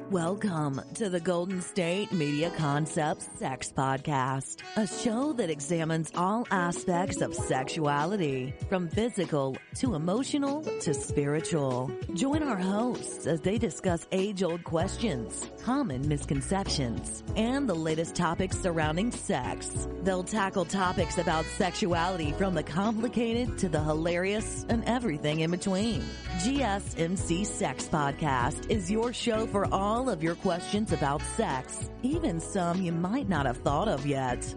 Welcome to the Golden State Media Concepts Sex Podcast, a show that examines all aspects of sexuality, from physical to emotional to spiritual. Join our hosts as they discuss age-old questions, common misconceptions, and the latest topics surrounding sex. They'll tackle topics about sexuality from the complicated to the hilarious and everything in between. GSMC Sex Podcast is your show for all of your questions about sex, even some you might not have thought of yet.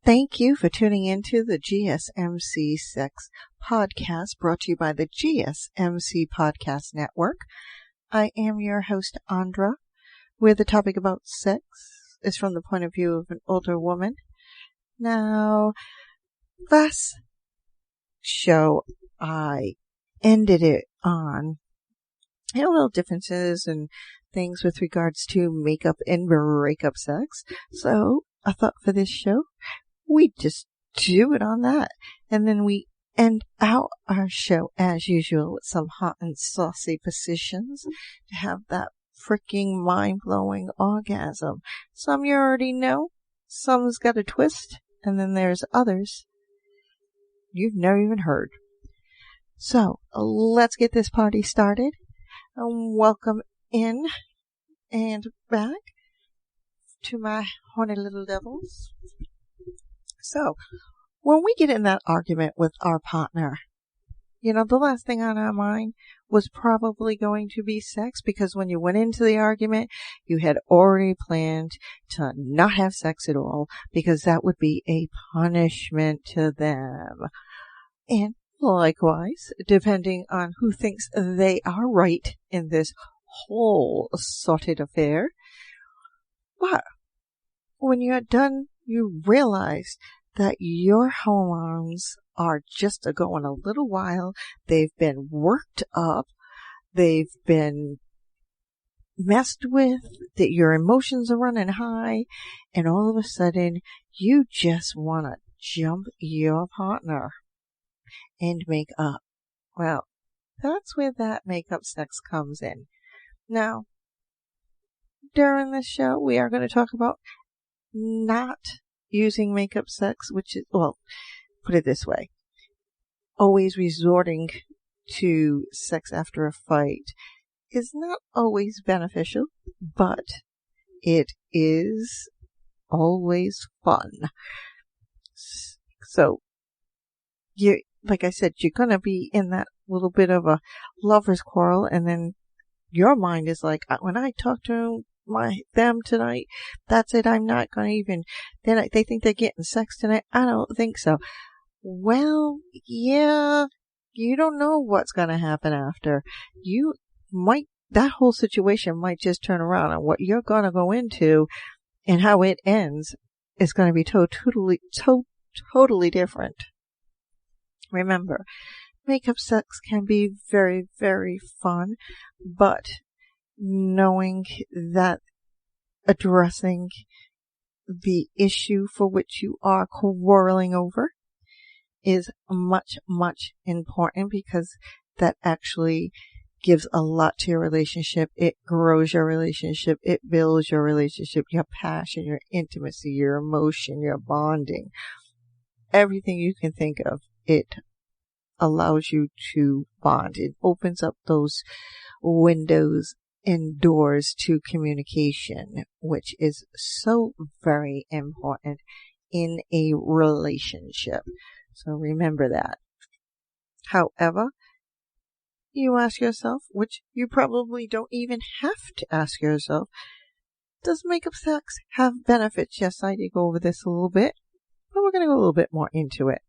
Thank you for tuning into the GSMC Sex Podcast, brought to you by the GSMC Podcast Network. I am your host, Andra, where the topic about sex is from the point of view of an older woman. Now, last show, I ended it on little differences and things with regards to makeup and breakup sex. So, I thought for this show, we just do it on that. And then we end out our show as usual with some hot and saucy positions to have that freaking mind-blowing orgasm. Some you already know, some's got a twist, and then there's others you've never even heard. So, let's get this party started. Welcome in and back to my horny little devils. So, when we get in that argument with our partner, the last thing on our mind was probably going to be sex, because when you went into the argument, you had already planned to not have sex at all, because that would be a punishment to them. And likewise, depending on who thinks they are right in this whole sorted affair, but when you're done, you realize that your hormones are just going a little while. They've been worked up. They've been messed with. That your emotions are running high. And all of a sudden, you just want to jump your partner and make up. Well, that's where that makeup sex comes in. Now, during this show, we are going to talk about not using makeup sex, which is, well, put it this way, always resorting to sex after a fight is not always beneficial, but it is always fun. So, like I said, you're going to be in that little bit of a lover's quarrel, and then your mind is like, when I talk to them tonight, that's it. I'm not going to even, they think they're getting sex tonight. I don't think so. Well, yeah, you don't know what's going to happen after. That whole situation might just turn around, and what you're going to go into and how it ends is going to be totally different. Remember, makeup sex can be very, very fun, but knowing that addressing the issue for which you are quarreling over is much, much important, because that actually gives a lot to your relationship. It grows your relationship. It builds your relationship, your passion, your intimacy, your emotion, your bonding. Everything you can think of, it allows you to bond. It opens up those windows and doors to communication, which is so very important in a relationship. So remember that. However, you ask yourself, which you probably don't even have to ask yourself, does makeup sex have benefits? Yes, I did go over this a little bit, but we're going to go a little bit more into it.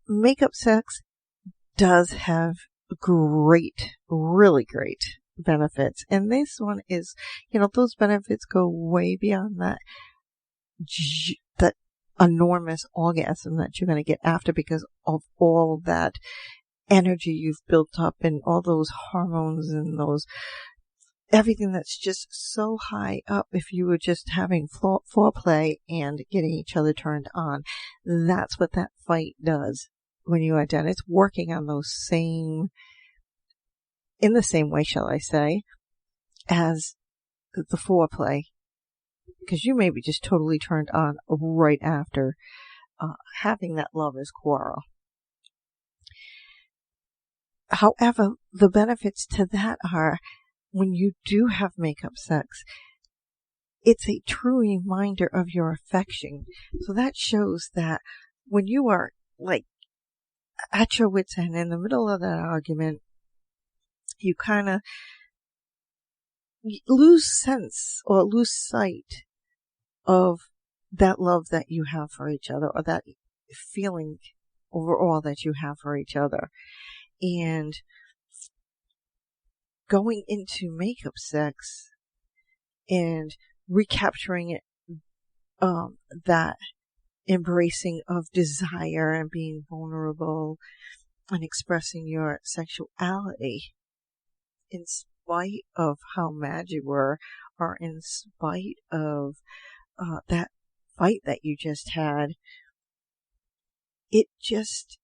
makeup sex does have really great benefits. And this one is, those benefits go way beyond that enormous orgasm that you're going to get after because of all that energy you've built up and all those hormones and everything that's just so high up. If you were just having foreplay and getting each other turned on, that's what that fight does when you are done. It's working on in the same way, shall I say, as the foreplay, because you may be just totally turned on right after having that lover's quarrel. However, the benefits to that are when you do have makeup sex, it's a true reminder of your affection. So that shows that when you are like at your wit's end in the middle of that argument, you kind of lose sight of that love that you have for each other, or that feeling overall that you have for each other. And going into makeup sex and recapturing it, that embracing of desire and being vulnerable and expressing your sexuality in spite of how mad you were, or in spite of that fight that you just had, it just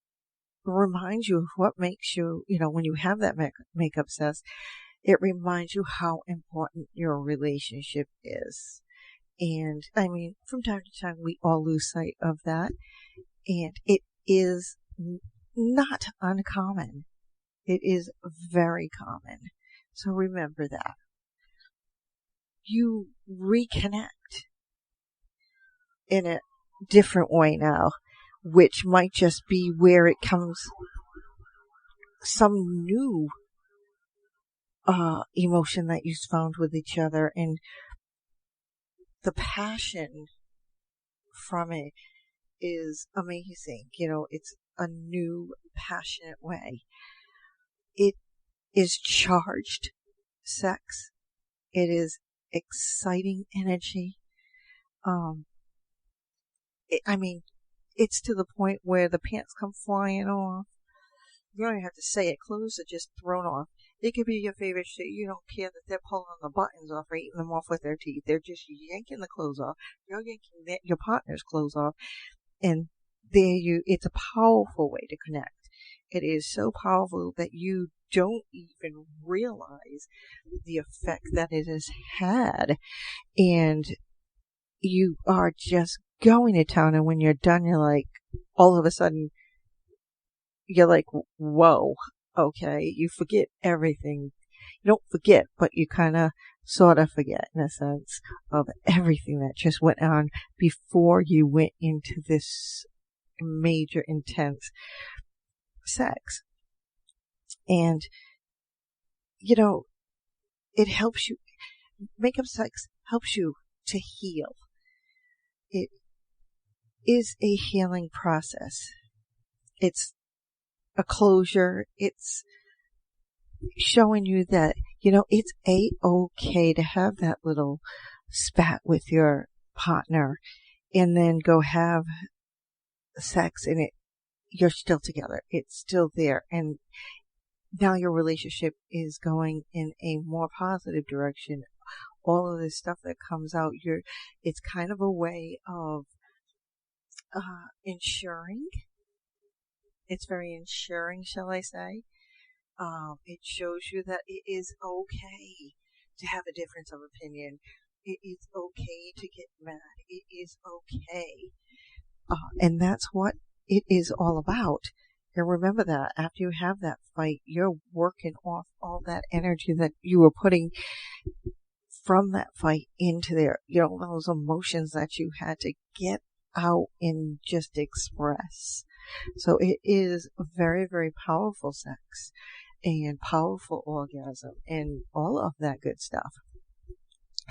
reminds you of what makes you, when you have that makeup sex, it reminds you how important your relationship is. And I mean, from time to time, we all lose sight of that. And it is not uncommon. It is very common. So remember that. You reconnect in a different way now, which might just be where it comes some new emotion that you found with each other, and the passion from it is amazing. It's a new passionate way. It is charged sex. It is exciting energy. It's to the point where the pants come flying off. You don't even have to say it. Clothes are just thrown off. It could be your favorite shit. You don't care that they're pulling the buttons off or eating them off with their teeth. They're just yanking the clothes off. You're yanking your partner's clothes off. And it's a powerful way to connect. It is so powerful that you don't even realize the effect that it has had. And you are just going to town, and when you're done, you're like, all of a sudden, you're like, whoa, okay, you forget everything. You don't forget, but you kind of sort of forget, in a sense, of everything that just went on before you went into this major, intense sex. And, it helps you, makeup sex helps you to heal. It is a healing process. It's a closure. It's showing you that, it's a-okay to have that little spat with your partner and then go have sex, and you're still together. It's still there. And now your relationship is going in a more positive direction. All of this stuff that comes out, it's kind of a way of ensuring. It's very ensuring, shall I say. It shows you that it is okay to have a difference of opinion. It is okay to get mad. It is okay. And that's what it is all about. And remember that after you have that fight, you're working off all that energy that you were putting from that fight into there. Those emotions that you had to get out and just express. So it is very, very powerful sex and powerful orgasm and all of that good stuff.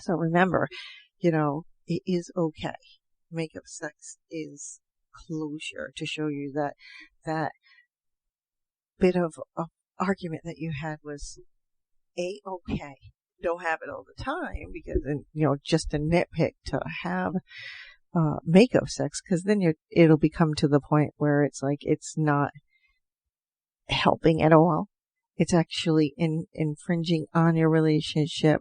So remember, it is okay. Makeup sex is closure, to show you that that bit of argument that you had was okay. Don't have it all the time, because just a nitpick to have makeup sex, because then it'll become to the point where it's like it's not helping at all. It's actually infringing on your relationship.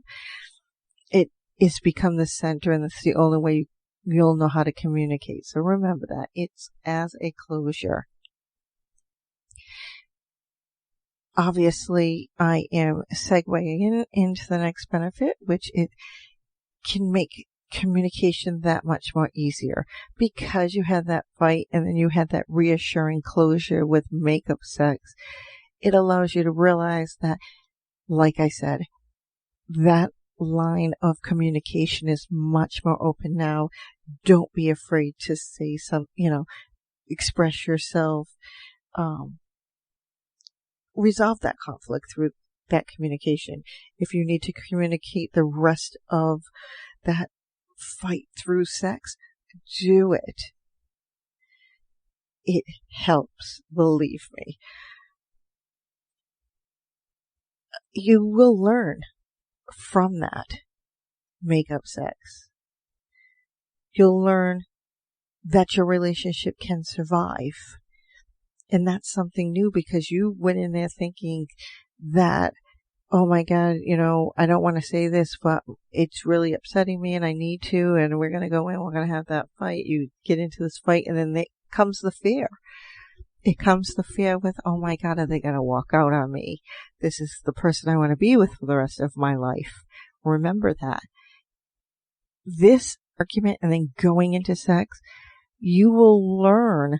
It is become the center, and that's the only way you'll know how to communicate. So remember that. It's as a closure. Obviously, I am segueing into the next benefit, which it can make communication that much more easier, because you had that fight and then you had that reassuring closure with makeup sex. It allows you to realize that, like I said, that line of communication is much more open now. Don't be afraid to say express yourself, resolve that conflict through that communication. If you need to communicate the rest of that fight through sex, do it. It helps, believe me. You will learn from that makeup sex. You'll learn that your relationship can survive. And that's something new, because you went in there thinking that, oh my God, I don't want to say this, but it's really upsetting me and I need to, and we're going to go in, we're going to have that fight. You get into this fight, and then comes the fear. It comes the fear with, oh my God, are they going to walk out on me? This is the person I want to be with for the rest of my life. Remember that. This argument, and then going into sex, you will learn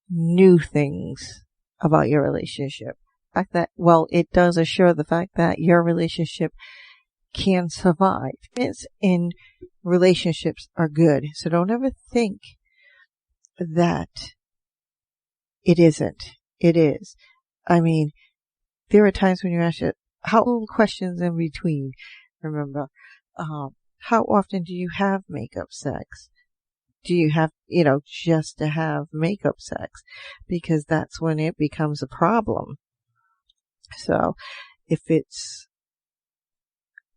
new things about your relationship. The fact that, it does assure the fact that your relationship can survive. It's in relationships are good. So don't ever think that it isn't. It is. I mean, there are times when you ask how little questions in between. Remember, how often do you have makeup sex? Do you have, just to have makeup sex? Because that's when it becomes a problem. So if it's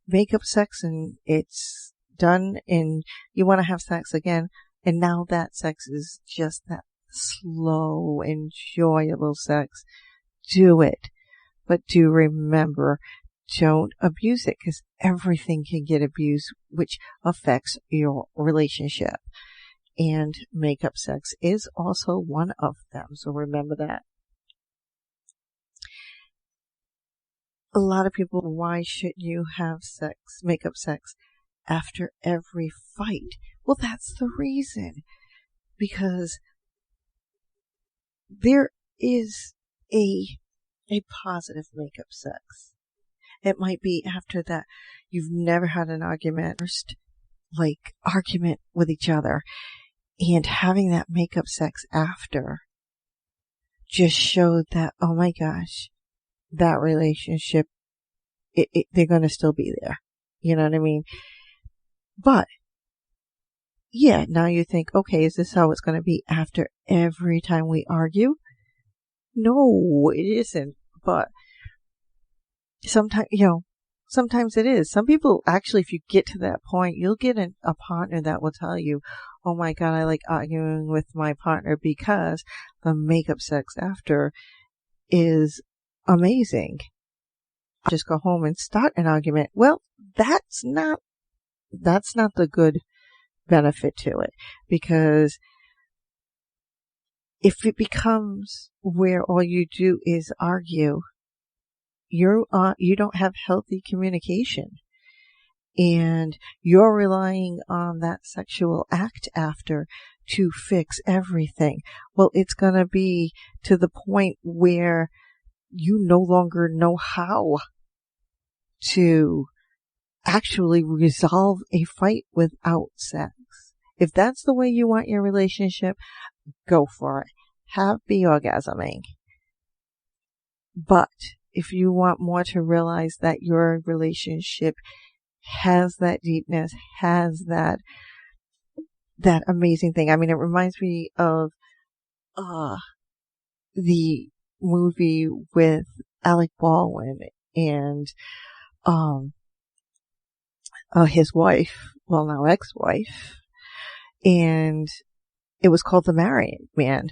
makeup sex and it's done and you want to have sex again, and now that sex is just that slow, enjoyable sex, do it. But do remember, don't abuse it, because everything can get abused, which affects your relationship. And makeup sex is also one of them. So remember that. A lot of people, why should you have makeup sex after every fight? Well, that's the reason. Because there is a positive makeup sex. It might be after that you've never had an argument, argument with each other. And having that makeup sex after just showed that, oh my gosh, that relationship, they're going to still be there. You know what I mean? But, yeah, now you think, okay, is this how it's going to be after every time we argue? No, it isn't. But sometimes it is. Some people, actually, if you get to that point, you'll get a partner that will tell you, oh my God, I like arguing with my partner because the makeup sex after is amazing. I'll just go home and start an argument. Well, that's not the good benefit to it, because if it becomes where all you do is argue, you don't have healthy communication, and you're relying on that sexual act after to fix everything. Well, it's going to be to the point where you no longer know how to actually resolve a fight without sex. If that's the way you want your relationship, go for it. Be orgasming. But if you want more to realize that your relationship has that deepness, has that that amazing thing. I mean, it reminds me of the movie with Alec Baldwin and his wife, well, now ex-wife, and it was called The Married Man.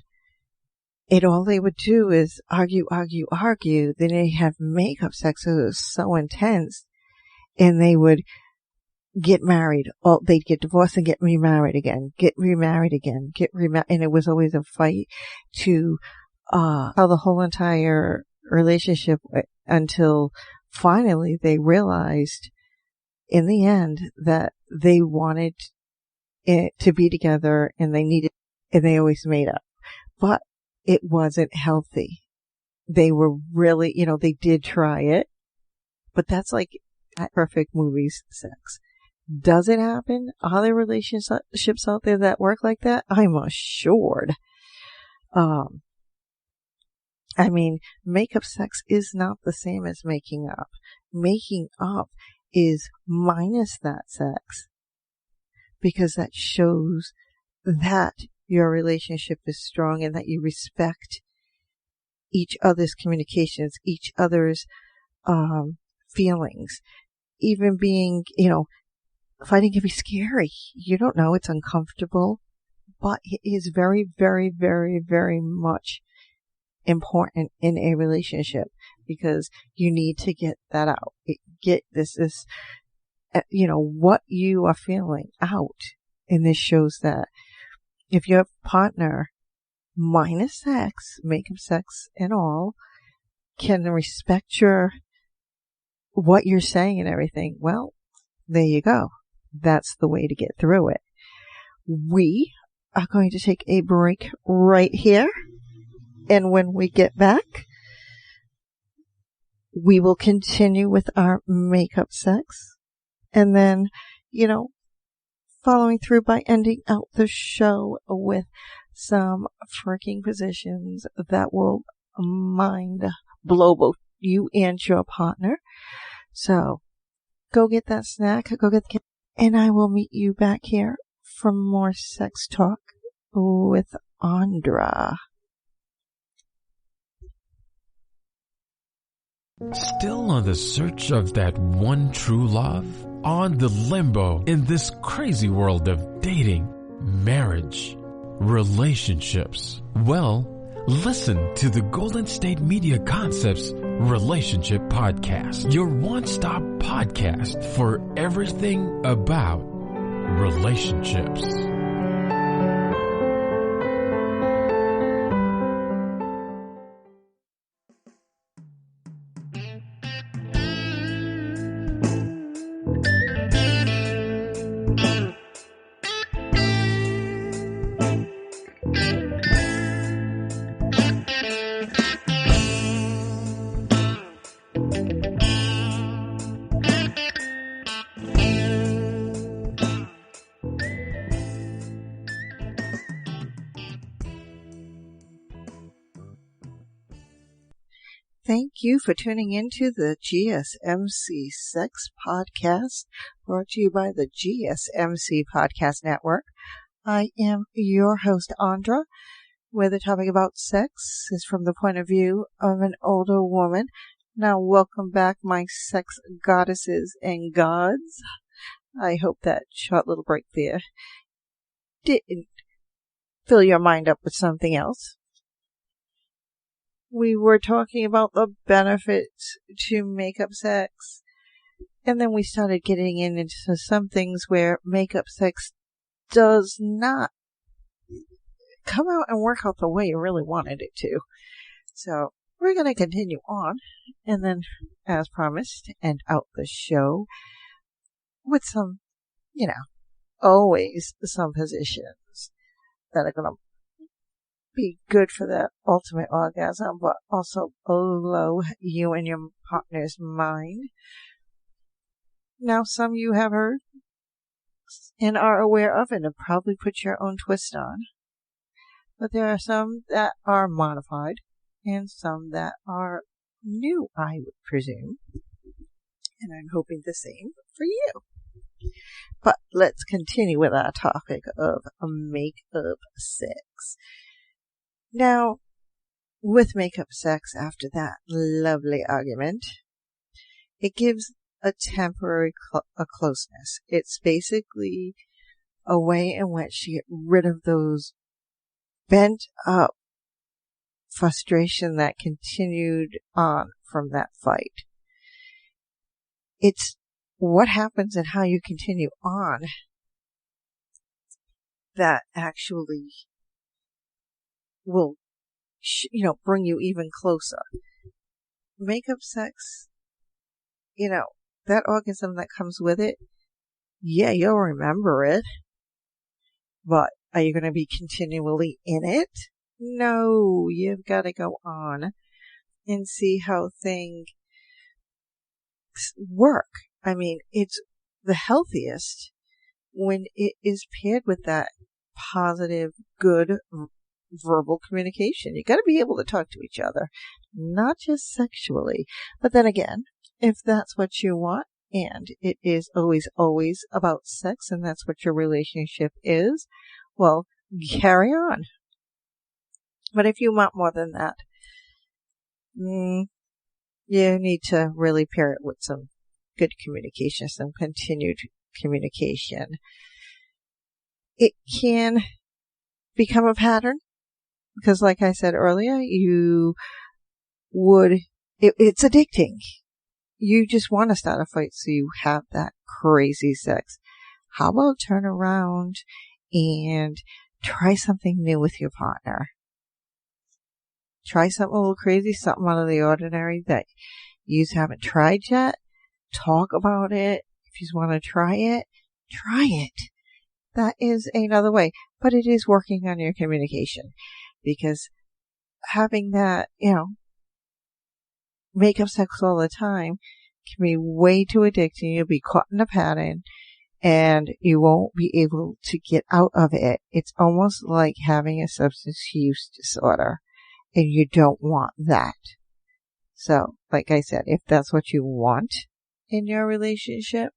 And all they would do is argue. Then they have makeup sex. It was so intense. And they would get married. They'd get divorced and get remarried again. And it was always a fight to how the whole entire relationship until finally they realized in the end that they wanted it to be together and they always made up. But it wasn't healthy. They were really, they did try it, but that's like perfect movies sex. Does it happen? Are there relationships out there that work like that? I'm assured. I mean, makeup sex is not the same as making up. Making up is minus that sex because that shows that your relationship is strong and that you respect each other's communications, each other's feelings. Even being, fighting can be scary. You don't know, it's uncomfortable, but it is very, very, very, very much important in a relationship because you need to get that out. What you are feeling out. And this shows that if your partner, minus sex, makeup sex and all, can respect what you're saying and everything, well, there you go. That's the way to get through it. We are going to take a break right here. And when we get back, we will continue with our makeup sex. And then, following through by ending out the show with some freaking positions that will mind blow both you and your partner. So go get that snack, go get the and I will meet you back here for more sex talk with Andra. Still on the search of that one true love? On the limbo in this crazy world of dating, marriage, relationships? Well, listen to the Golden State Media Concepts Relationship Podcast, your one-stop podcast for everything about relationships. Thank you for tuning into the GSMC Sex Podcast, brought to you by the GSMC Podcast Network. I am your host, Andra, where the topic about sex is from the point of view of an older woman. Now, welcome back, my sex goddesses and gods. I hope that short little break there didn't fill your mind up with something else. We were talking about the benefits to makeup sex, and then we started getting into some things where makeup sex does not come out and work out the way you really wanted it to. So we're going to continue on, and then, as promised, end out the show with some, always some positions that are going to be good for that ultimate orgasm, but also blow you and your partner's mind. Now, some you have heard and are aware of and have probably put your own twist on. But there are some that are modified and some that are new, I would presume. And I'm hoping the same for you. But let's continue with our topic of makeup sex. Now, with makeup sex after that lovely argument, it gives a temporary closeness. It's basically a way in which you get rid of those bent up frustration that continued on from that fight. It's what happens and how you continue on that actually will, bring you even closer. Makeup sex, that orgasm that comes with it, yeah, you'll remember it. But are you going to be continually in it? No, you've got to go on and see how things work. I mean, it's the healthiest when it is paired with that positive, good verbal communication. You got to be able to talk to each other, not just sexually. But then again, if that's what you want, and it is always about sex, and that's what your relationship is, well, carry on. But if you want more than that, you need to really pair it with some good communication, some continued communication. It can become a pattern because, like I said earlier, it's addicting. You just want to start a fight so you have that crazy sex. How about turn around and try something new with your partner? Try something a little crazy, something out of the ordinary that you haven't tried yet. Talk about it. If you want to try it, try it. That is another way. But it is working on your communication, because having that, makeup sex all the time can be way too addicting. You'll be caught in a pattern and you won't be able to get out of it. It's almost like having a substance use disorder, and you don't want that. So, like I said, if that's what you want in your relationship,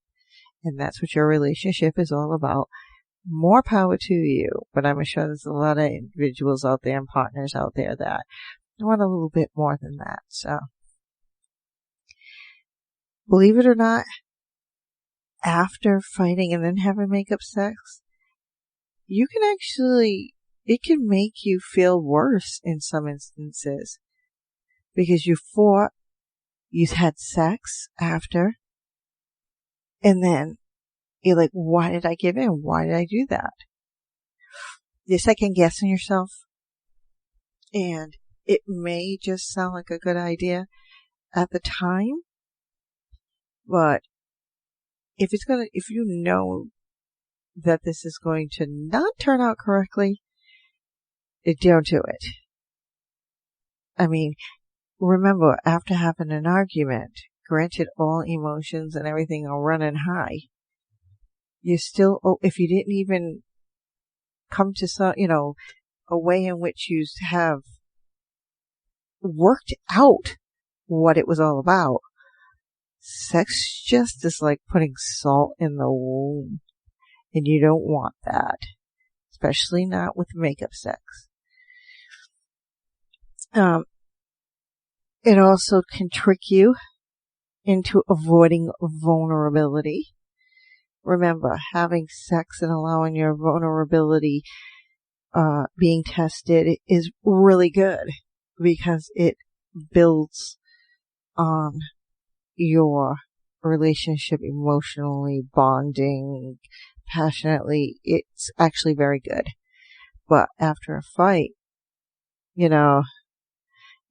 and that's what your relationship is all about, more power to you. But I'm sure there's a lot of individuals out there and partners out there that want a little bit more than that. So, believe it or not, after fighting and then having makeup sex, it can make you feel worse in some instances, because you fought, you've had sex after, and then you're like, why did I give in? Why did I do that? You're second guessing yourself, and it may just sound like a good idea at the time, but if you know that this is going to not turn out correctly, don't do it. I mean, remember, after having an argument, granted all emotions and everything are running high, you still, if you didn't even come to some, a way in which you have worked out what it was all about, sex just is like putting salt in the wound, and you don't want that, especially not with makeup sex. It also can trick you into avoiding vulnerability. Remember, having sex and allowing your vulnerability being tested is really good, because it builds on your relationship emotionally, bonding passionately. It's actually very good. But after a fight,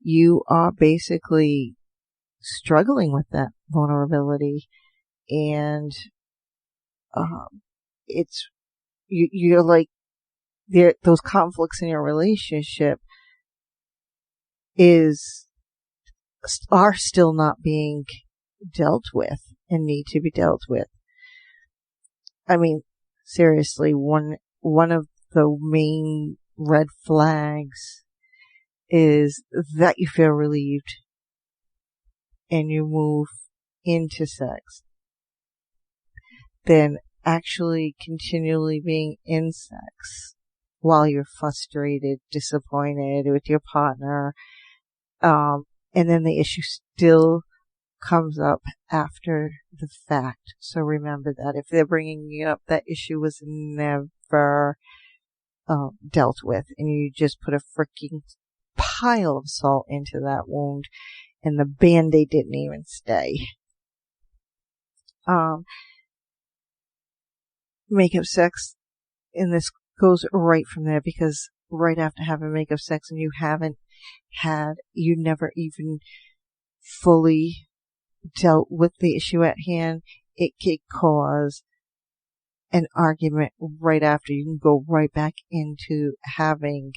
you are basically struggling with that vulnerability, and you're like, those conflicts in your relationship are still not being dealt with and need to be dealt with. I mean, seriously, one of the main red flags is that you feel relieved and you move into sex. than actually continually being in sex while you're frustrated, disappointed with your partner, and then the issue still comes up after the fact. So remember that if they're bringing it up, that issue was never dealt with, and you just put a freaking pile of salt into that wound, and the Band-Aid didn't even stay. Makeup sex, and this goes right from there, because right after having makeup sex and you never even fully dealt with the issue at hand, it could cause an argument right after. You can go right back into having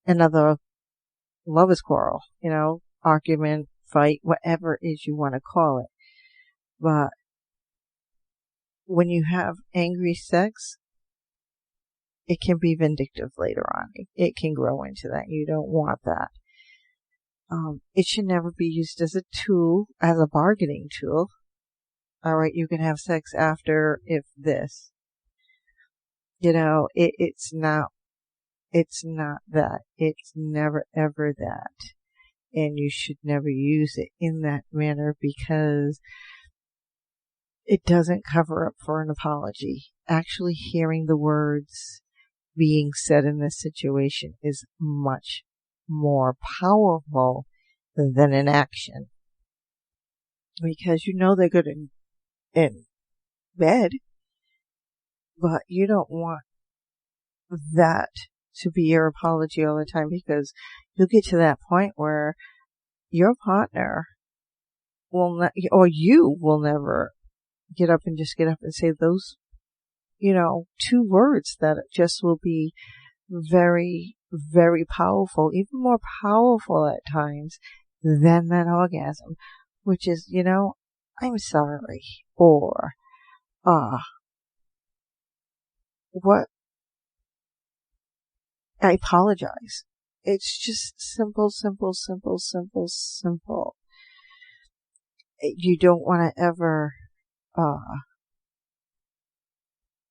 another lover's quarrel, argument, fight, whatever it is you want to call it. But when you have angry sex, it can be vindictive later on. It can grow into that. You don't want that. It should never be used as a tool, as a bargaining tool. Alright, you can have sex after if this. It's not that. It's never ever that. And you should never use it in that manner, because it doesn't cover up for an apology. Actually hearing the words being said in this situation is much more powerful than an action. Because they're good in bed, but you don't want that to be your apology all the time, because you'll get to that point where your partner will not, or you will never get up and say those, 2 words that just will be very, very powerful, even more powerful at times than that orgasm, which is, I'm sorry, or, what, I apologize. It's just simple. You don't want to ever,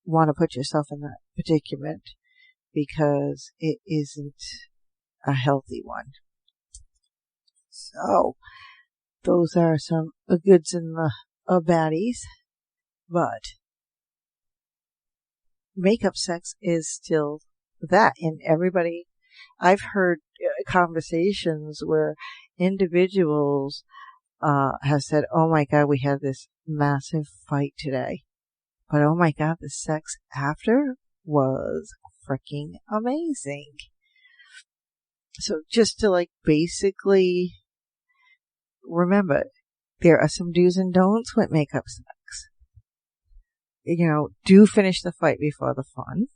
want to put yourself in that predicament, because it isn't a healthy one. So, those are some goods and the baddies, but makeup sex is still that. And I've heard conversations where individuals have said, oh my God, we had this massive fight today, but oh my God, the sex after was freaking amazing. So just to basically remember, there are some do's and don'ts with makeup sex. Do finish the fight before the fun.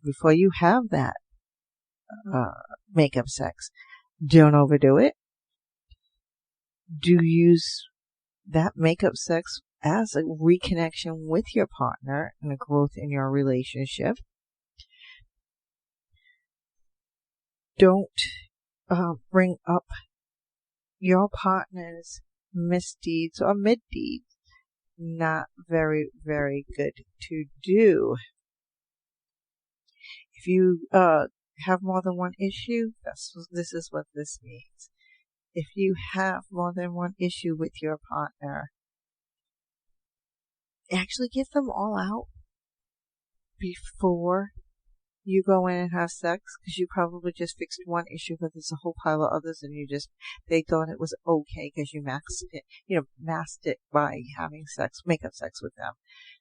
Before you have that makeup sex, don't overdo it. Do use that makeup sex as a reconnection with your partner and a growth in your relationship. Don't bring up your partner's misdeeds or mid-deeds. Not very, very good to do. If you have more than one issue, this is what this means. If you have more than one issue with your partner, actually get them all out before you go in and have sex, because you probably just fixed one issue, but there's a whole pile of others, and they thought it was okay because you masked it by having makeup sex with them.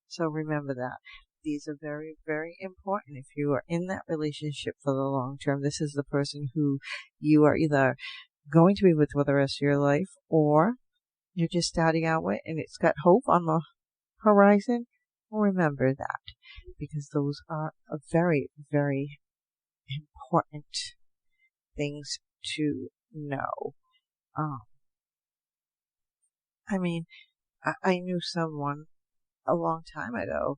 So remember that. These are very, very important. If you are in that relationship for the long term, this is the person who you are either going to be with for the rest of your life, or you're just starting out with, and it's got hope on the horizon. Remember that, because those are very, very important things to know. I knew someone a long time ago,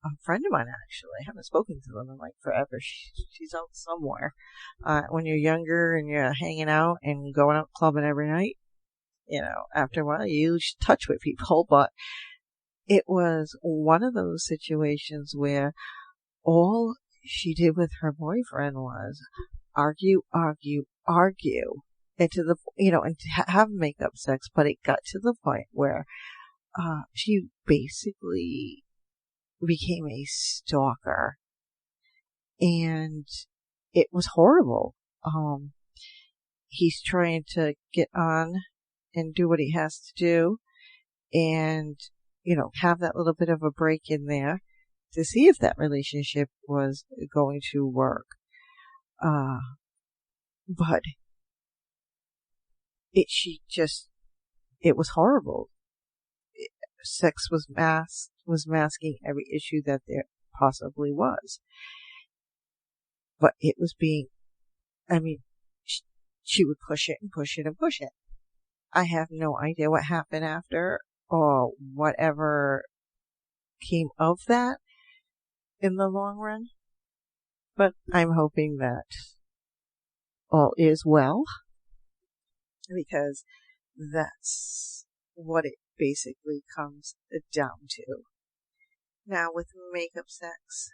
a friend of mine actually. I haven't spoken to them in forever. She's out somewhere. When you're younger and you're hanging out and going out clubbing every night, after a while you lose touch with people. But it was one of those situations where all she did with her boyfriend was argue, argue, argue, and to the, and have makeup sex, but it got to the point where she basically became a stalker, and it was horrible. He's trying to get on and do what he has to do, and have that little bit of a break in there to see if that relationship was going to work. But it was horrible. Sex was masking every issue that there possibly was. But it was she would push it and push it and push it. I have no idea what happened after or whatever came of that in the long run. But I'm hoping that all is well, because that's what it basically comes down to. Now, with makeup sex,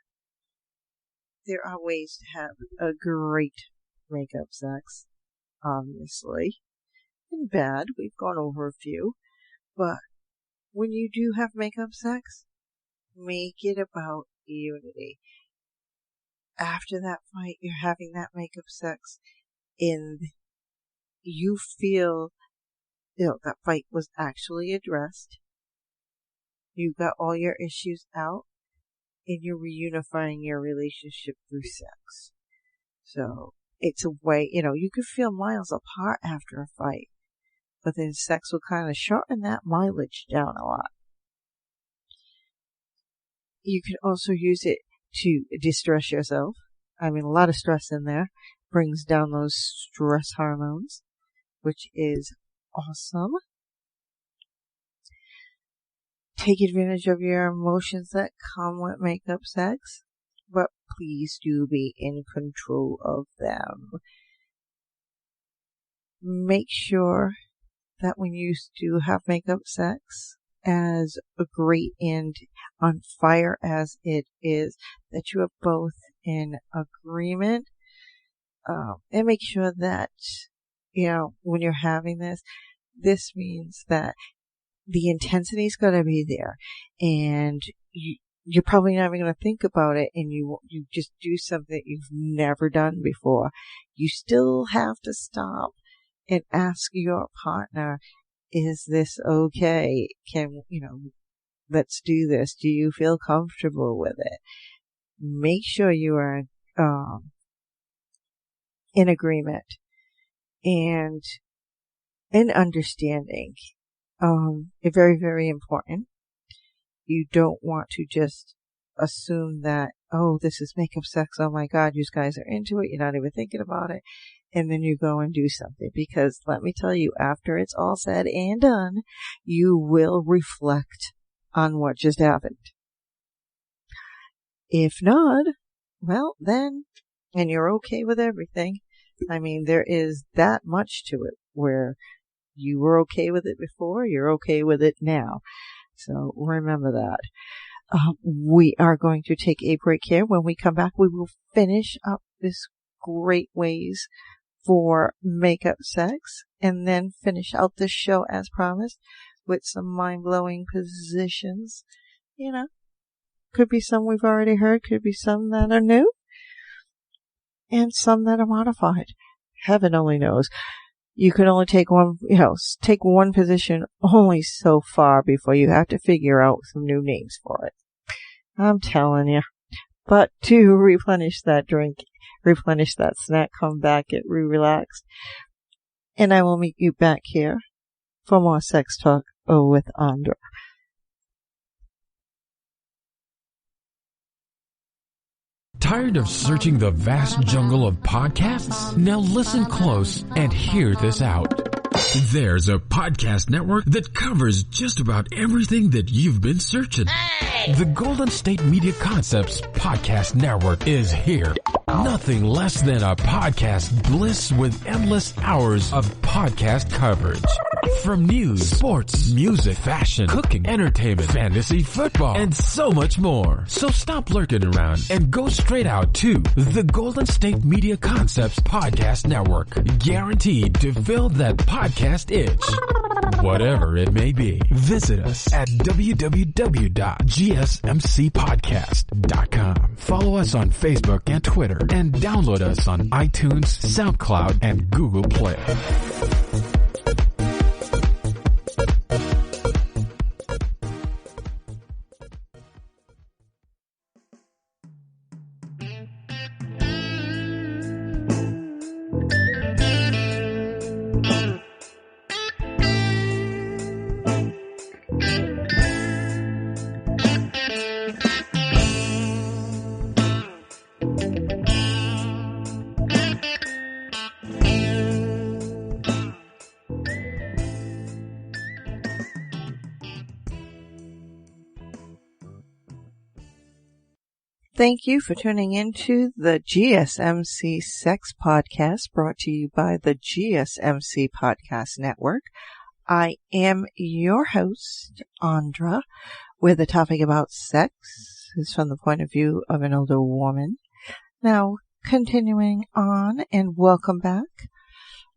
there are ways to have a great makeup sex, obviously, and bad. We've gone over a few, but when you do have makeup sex, make it about unity. After that fight, you're having that makeup sex, and you feel, that fight was actually addressed. You got all your issues out, and you're reunifying your relationship through sex. So it's a way, you could feel miles apart after a fight, but then sex will kind of shorten that mileage down a lot. You can also use it to distress yourself. A lot of stress in there brings down those stress hormones, which is awesome. Take advantage of your emotions that come with makeup sex, but please do be in control of them. Make sure that when you do have makeup sex, as great and on fire as it is, that you are both in agreement, and make sure that, when you're having this means that the intensity is going to be there, and you're probably not even going to think about it, and you just do something that you've never done before. You still have to stop and ask your partner, is this okay? Let's do this. Do you feel comfortable with it? Make sure you are in agreement and in understanding. Very, very important. You don't want to just assume that, this is makeup sex. Oh my God, you guys are into it. You're not even thinking about it. And then you go and do something, because let me tell you, after it's all said and done, you will reflect on what just happened. If not, well then, and you're okay with everything, there is that much to it where you were okay with it before, you're okay with it now. So remember that. We are going to take a break here. When we come back, we will finish up this great ways for makeup sex, and then finish out the show as promised with some mind-blowing positions. Could be some we've already heard, could be some that are new, and some that are modified. Heaven only knows. You can only take one position only so far before you have to figure out some new names for it. I'm telling you. But to replenish that drink, replenish that snack, come back, get relaxed, and I will meet you back here for more sex talk with Andra. Tired of searching the vast jungle of podcasts? Now listen close and hear this out. There's a podcast network that covers just about everything that you've been searching. Hey! The Golden State Media Concepts Podcast Network is here. Nothing less than a podcast bliss with endless hours of podcast coverage. From news, sports, music, fashion, cooking, entertainment, fantasy, football, and so much more. So stop lurking around and go straight out to the Golden State Media Concepts Podcast Network. Guaranteed to fill that podcast itch. Whatever it may be. Visit us at www.gsmcpodcast.com. Follow us on Facebook and Twitter, and download us on iTunes, SoundCloud, and Google Play. Thank you for tuning into the GSMC Sex Podcast, brought to you by the GSMC Podcast Network. I am your host, Andra, where the topic about sex is from the point of view of an older woman. Now, continuing on, and welcome back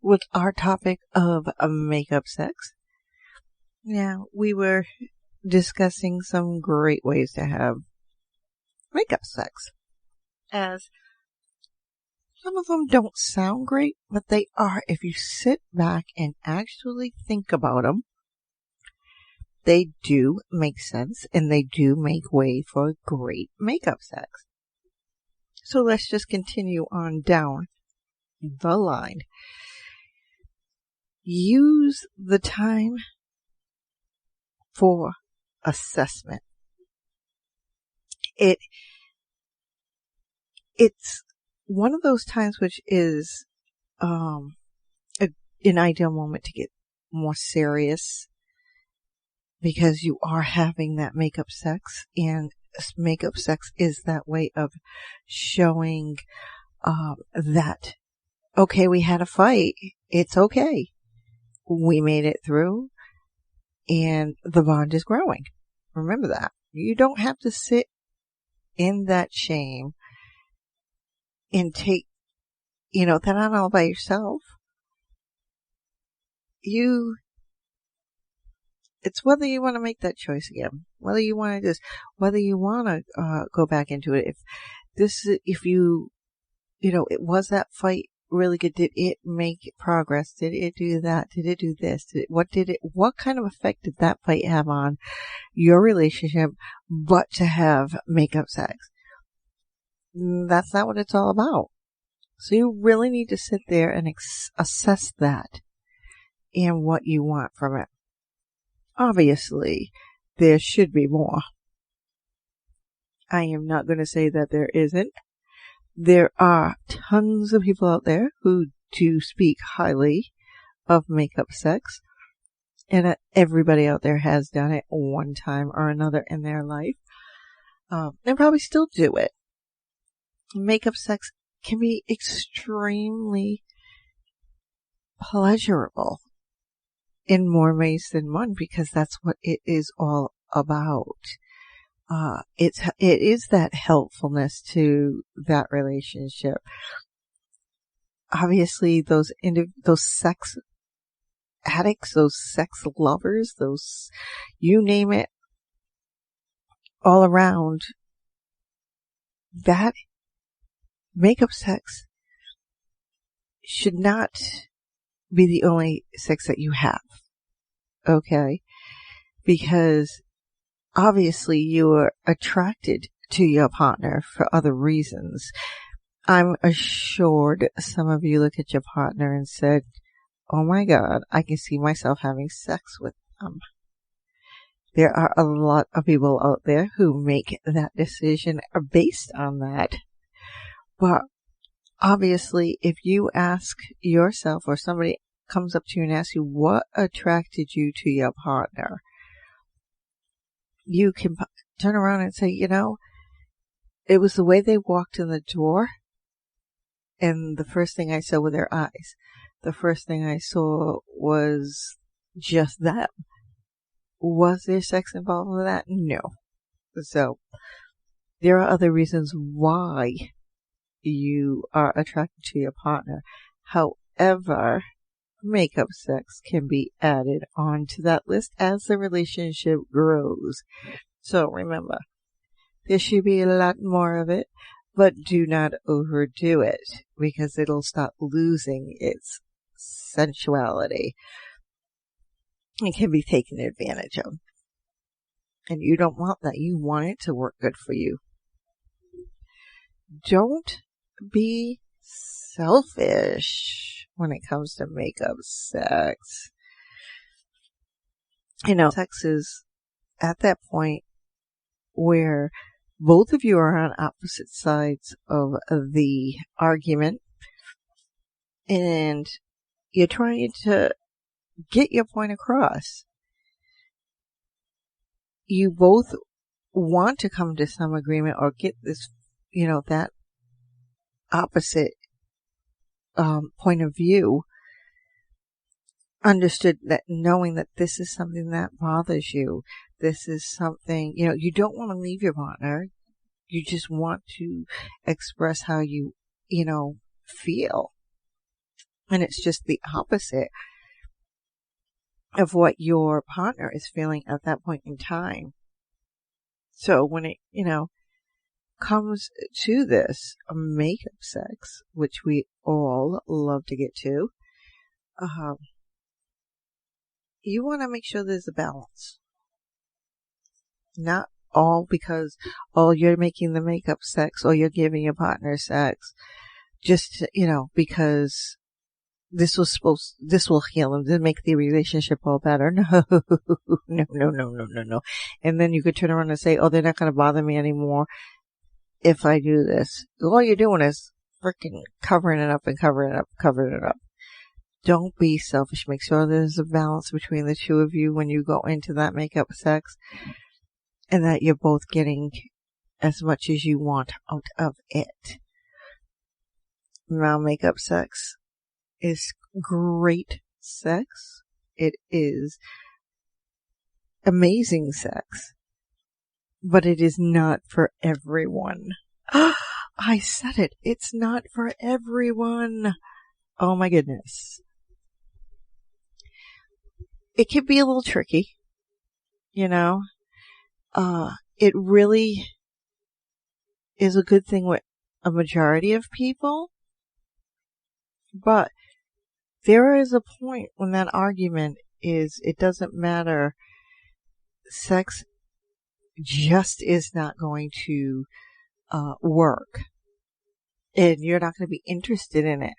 with our topic of makeup sex. Now, we were discussing some great ways to have makeup sex, as some of them don't sound great, but they are. If you sit back and actually think about them, they do make sense, and they do make way for great makeup sex. So let's just continue on down the line. Use the time for assessment. It's one of those times which is an ideal moment to get more serious, because you are having that makeup sex, and makeup sex is that way of showing that, okay, we had a fight, it's okay, we made it through, and the bond is growing. Remember that. You don't have to sit in that shame and take, that on all by yourself. It's whether you want to make that choice again, whether you want to whether you want to go back into it. It was that fight really good? Did it make progress? Did it do that? Did it do this? What kind of effect did that fight have on your relationship, but to have makeup sex? That's not what it's all about. So you really need to sit there and assess that and what you want from it. Obviously, there should be more. I am not going to say that there isn't. There are tons of people out there who do speak highly of makeup sex, and everybody out there has done it one time or another in their life, and probably still do it. Makeup sex can be extremely pleasurable in more ways than one, because that's what it is all about. It is that helpfulness to that relationship. Obviously, those sex addicts, those sex lovers, you name it, all around, that makeup sex should not be the only sex that you have. Okay? Because obviously you are attracted to your partner for other reasons. I'm assured some of you look at your partner and said, oh my God, I can see myself having sex with them. There are a lot of people out there who make that decision based on that. But obviously, if you ask yourself, or somebody comes up to you and asks you what attracted you to your partner, you can turn around and say, it was the way they walked in the door, and the first thing I saw were their eyes. The first thing I saw was just them. Was there sex involved in that? No. So there are other reasons why you are attracted to your partner. However, makeup sex can be added onto that list as the relationship grows. So remember, there should be a lot more of it, but do not overdo it because it'll start losing its sensuality. It can be taken advantage of. And you don't want that. You want it to work good for you. Don't be selfish when it comes to makeup sex. Sex is at that point where both of you are on opposite sides of the argument and you're trying to get your point across. You both want to come to some agreement or get this, that opposite point of view understood, that knowing that this is something that bothers you. This is something, you don't want to leave your partner. You just want to express how you, feel. And it's just the opposite of what your partner is feeling at that point in time. So when it, comes to this makeup sex, which we all love to get to, you want to make sure there's a balance. Not all because, you're making the makeup sex or you're giving your partner sex just, because this will heal them, to make the relationship all better. No. And then you could turn around and say, they're not going to bother me anymore if I do this. All you're doing is freaking covering it up. Don't be selfish. Make sure there's a balance between the two of you when you go into that makeup sex, and that you're both getting as much as you want out of it. Now, makeup sex is great sex. It is amazing sex, but it is not for everyone. I said it. It's not for everyone. Oh my goodness. It can be a little tricky, it really is a good thing with a majority of people, but there is a point when that argument is, it doesn't matter. Sex just is not going to work, and you're not going to be interested in it.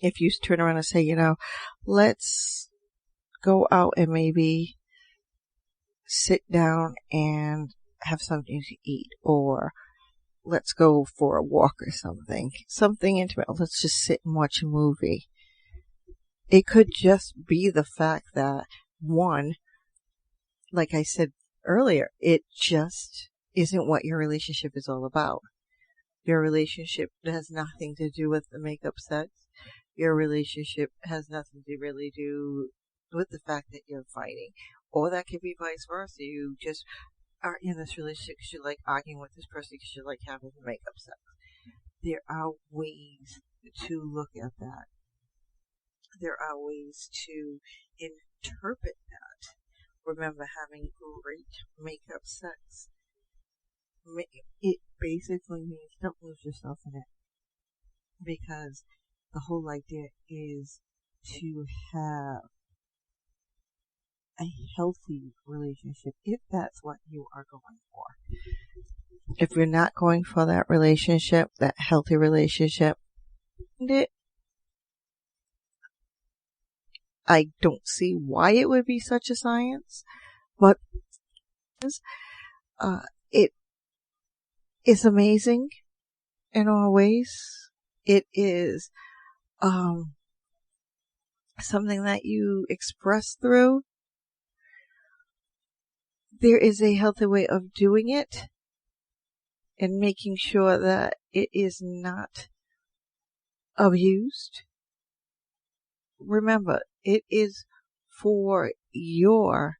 If you turn around and say, let's go out and maybe sit down and have something to eat, or let's go for a walk or something intimate. Let's just sit and watch a movie. It could just be the fact that, one, like I said earlier, it just isn't what your relationship is all about. Your relationship has nothing to do with the makeup sex. Your relationship has nothing to really do with the fact that you're fighting. Or that could be vice versa. You just are in this relationship because you like arguing with this person because you like having the makeup sex. There are ways to look at that. There are ways to interpret that. Remember, having great makeup sex, it basically means don't lose yourself in it. Because the whole idea is to have a healthy relationship, if that's what you are going for. If you're not going for that relationship, that healthy relationship, I don't see why it would be such a science, but it is amazing in all ways. It is something that you express through. There is a healthy way of doing it and making sure that it is not abused. Remember, it is for your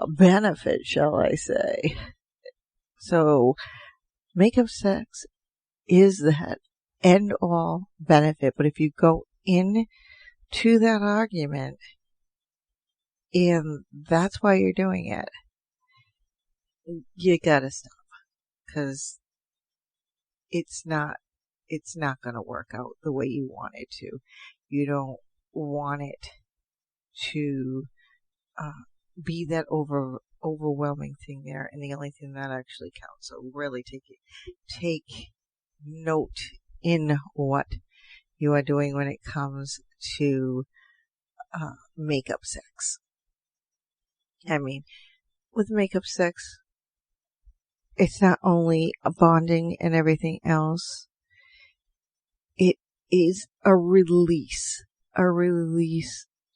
benefit, shall I say. So makeup sex is that end all benefit, but if you go in to that argument and that's why you're doing it, you gotta stop, because it's not going to work out the way you want it to. You don't want it to be that overwhelming thing there, and the only thing that actually counts. So really take note in what you are doing when it comes to makeup sex. I mean, with makeup sex, it's not only a bonding and everything else. It is a release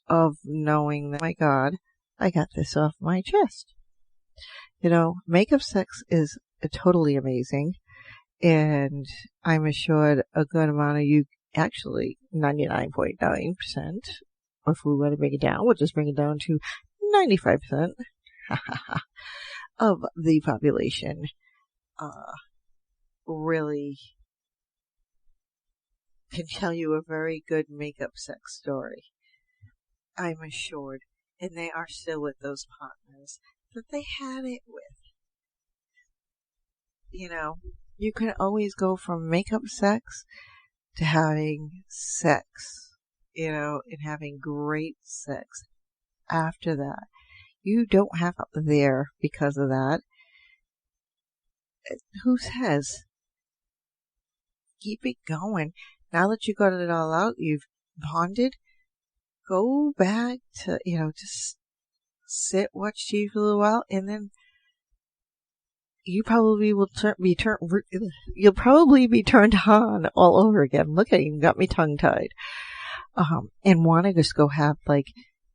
of knowing that, my God, I got this off my chest. You know, makeup sex is totally amazing, and I'm assured a good amount of you, actually 99.9%, if we want to bring it down, we'll just bring it down to 95%. Of the population really can tell you a very good makeup sex story. I'm assured. And they are still with those partners that they had it with. You know, you can always go from makeup sex to having sex, you know, and having great sex after that. You don't have up there because of that. Who says? Keep it going. Now that you got it all out, you've bonded, go back to, you know, just sit, watch TV for a little while, and then you probably will you'll probably be turned on all over again. Look at you, got me tongue tied. And want to just go have like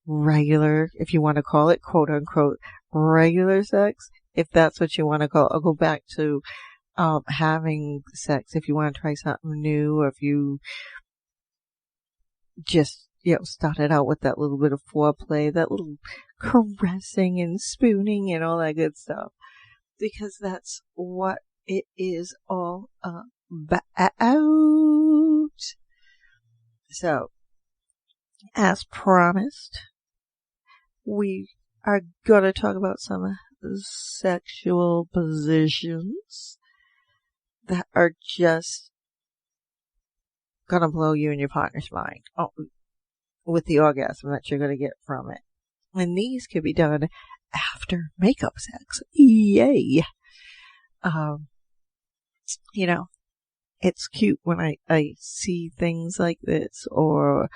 regular, if you want to call it, quote unquote, regular sex, if that's what you want to call it. I'll go back to having sex if you want to try something new, or if you just, you know, started out with that little bit of foreplay, that little caressing and spooning and all that good stuff, because that's what it is all about. So, as promised, we are going to talk about some sexual positions that are just going to blow you and your partner's mind with the orgasm that you're going to get from it. And these could be done after makeup sex. Yay! You know, it's cute when I see things like this or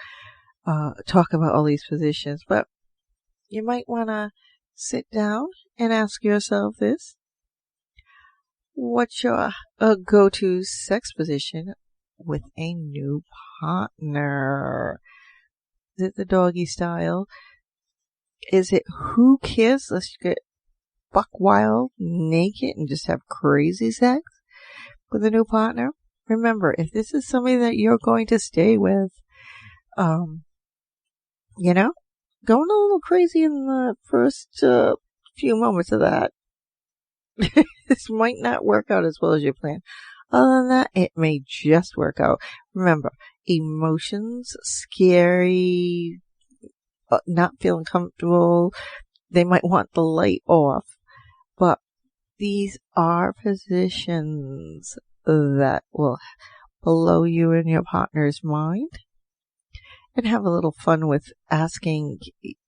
talk about all these positions, but you might want to sit down and ask yourself this. What's your go-to sex position with a new partner? Is it the doggy style? Is it who cares? Let's get buck wild, naked, and just have crazy sex with a new partner? Remember, if this is somebody that you're going to stay with, you know, going a little crazy in the first few moments of that. This might not work out as well as you plan. Other than that, it may just work out. Remember, emotions, scary, not feeling comfortable, they might want the light off, but these are positions that will blow you and your partner's mind, and have a little fun with asking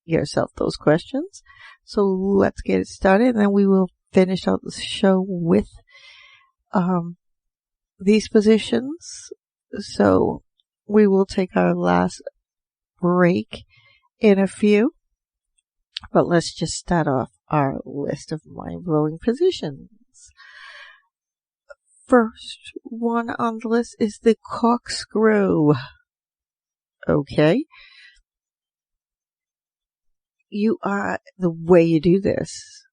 yourself those questions. So let's get it started, and then we will finish out the show with these positions. So we will take our last break in a few, but let's just start off our list of mind-blowing positions. First one on the list is the corkscrew. Okay. The way you do this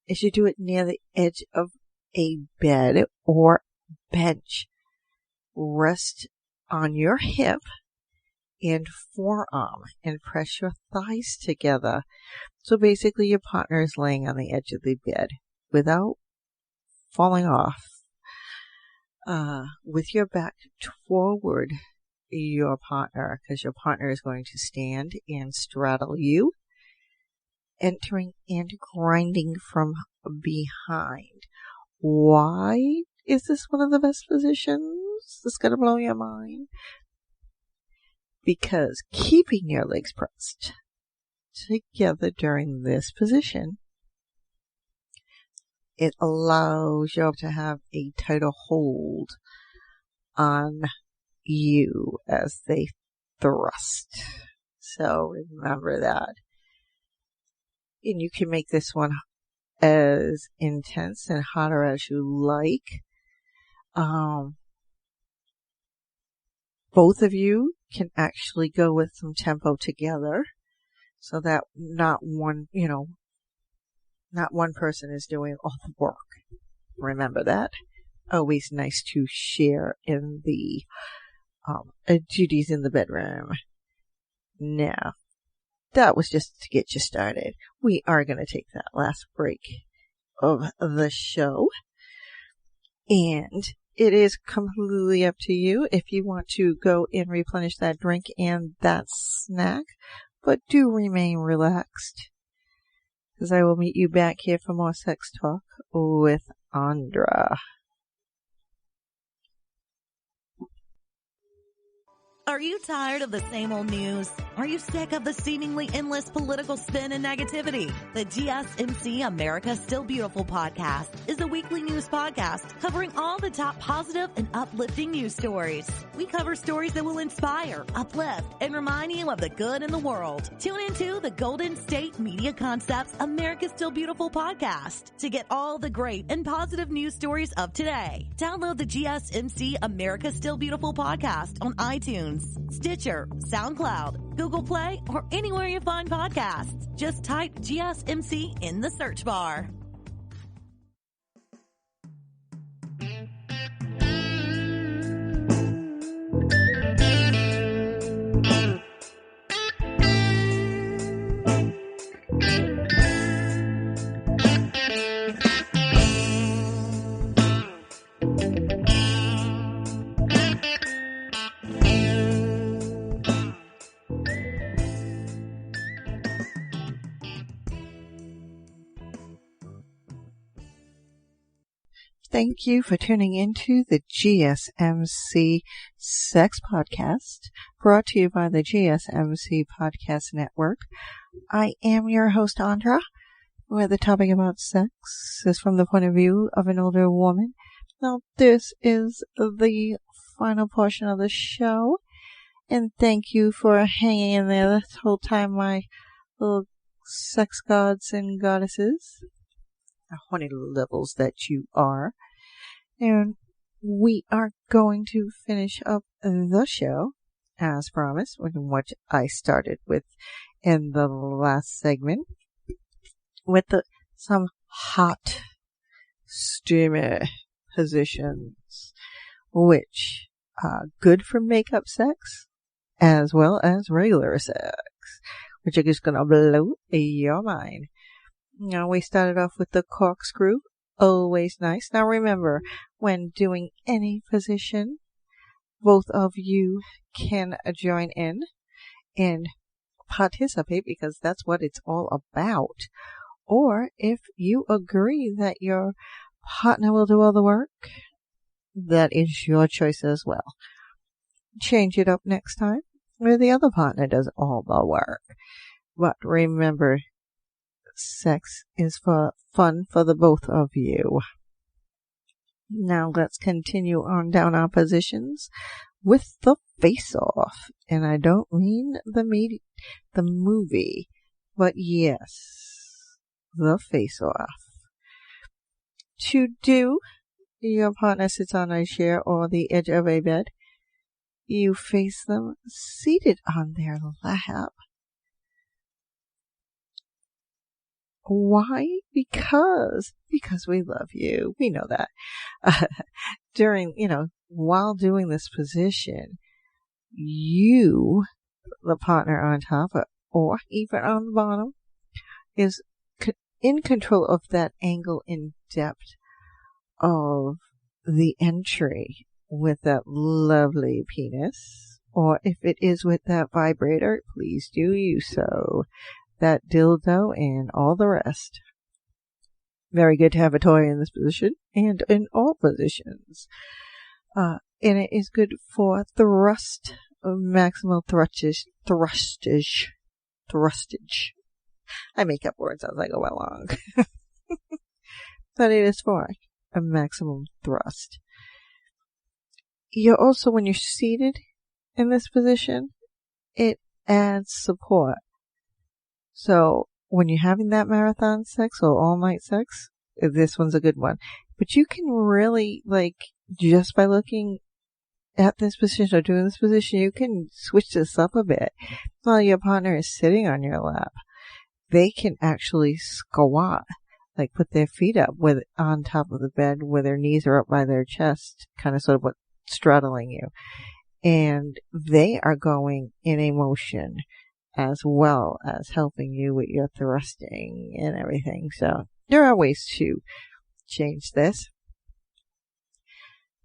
is you do it near the edge of a bed or bench. Rest on your hip and forearm and press your thighs together. So basically your partner is laying on the edge of the bed without falling off. With your back toward your partner, because your partner is going to stand and straddle you, entering and grinding from behind. Why is this one of the best positions? It's going to blow your mind. Because keeping your legs pressed together during this position, it allows you to have a tighter hold on you as they thrust. So remember that. And you can make this one as intense and hotter as you like. Both of you can actually go with some tempo together so that not one person is doing all the work. Remember that. Always nice to share in the duties in the bedroom. Now, that was just to get you started. We are going to take that last break of the show. And it is completely up to you if you want to go and replenish that drink and that snack. But do remain relaxed, because I will meet you back here for more sex talk with Andra. Are you tired of the same old news? Are you sick of the seemingly endless political spin and negativity? The GSMC America Still Beautiful podcast is a weekly news podcast covering all the top positive and uplifting news stories. We cover stories that will inspire, uplift, and remind you of the good in the world. Tune into the Golden State Media Concepts America Still Beautiful podcast to get all the great and positive news stories of today. Download the GSMC America Still Beautiful podcast on iTunes, Stitcher, SoundCloud, Google Play, or anywhere you find podcasts. Just type GSMC in the search bar. Thank you for tuning into the GSMC Sex Podcast, brought to you by the GSMC Podcast Network. I am your host, Andra, where the topic about sex is from the point of view of an older woman. Now, this is the final portion of the show, and thank you for hanging in there this whole time, my little sex gods and goddesses. Horny levels that you are. And we are going to finish up the show, as promised, with what I started with in the last segment, with some hot, steamy positions, which are good for makeup sex, as well as regular sex, which are just going to blow your mind. Now, we started off with the corkscrew. Always nice. Now, remember, when doing any position, both of you can join in and participate, because that's what it's all about. Or if you agree that your partner will do all the work, that is your choice as well. Change it up next time where the other partner does all the work. But remember, sex is for fun for the both of you. Now let's continue on down our positions with the face-off. And I don't mean the movie, but yes, the face-off. To do, your partner sits on a chair or the edge of a bed. You face them seated on their lap. Why? Because we love you. We know that. While doing this position, you the partner on top or even on the bottom is in control of that angle and depth of the entry with that lovely penis. Or if it is with that vibrator, please do use so. That dildo and all the rest. Very good to have a toy in this position and in all positions. And it is good for thrust, maximal thrustage. I make up words as I go along. But it is for a maximum thrust. You're also, when you're seated in this position, it adds support. So when you're having that marathon sex or all night sex, this one's a good one. But you can really, just by looking at this position or doing this position, you can switch this up a bit. While your partner is sitting on your lap, they can actually squat, put their feet up on top of the bed where their knees are up by their chest, kind of sort of straddling you. And they are going in a motion as well as helping you with your thrusting and everything. So there are ways to change this.